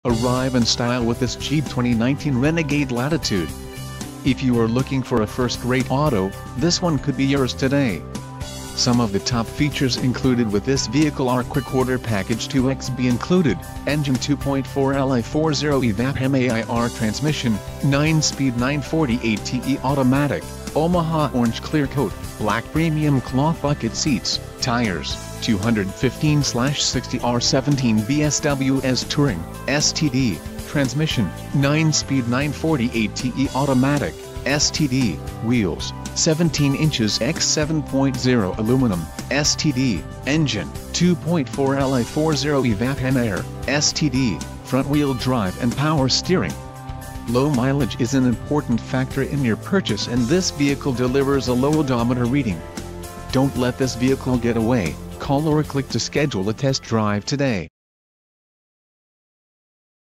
Arrive in style with this Jeep 2019 Renegade Latitude. If you are looking for a first-rate auto, this one could be yours today. Some of the top features included with this vehicle are quick order package 2XB included, engine 2.4 Li40 evap MAIR transmission, 9-speed 940 ATE automatic, Omaha orange clear coat, black premium cloth bucket seats, tires, 215/60 R17 BSWS Touring, STD, transmission, 9-speed 940 ATE automatic, STD, wheels, 17 inches x 7.0 aluminum, STD, engine, 2.4 Li40 evap MAIR, STD, front-wheel drive and power steering. Low mileage is an important factor in your purchase, and this vehicle delivers a low odometer reading. Don't let this vehicle get away. Call or click to schedule a test drive today.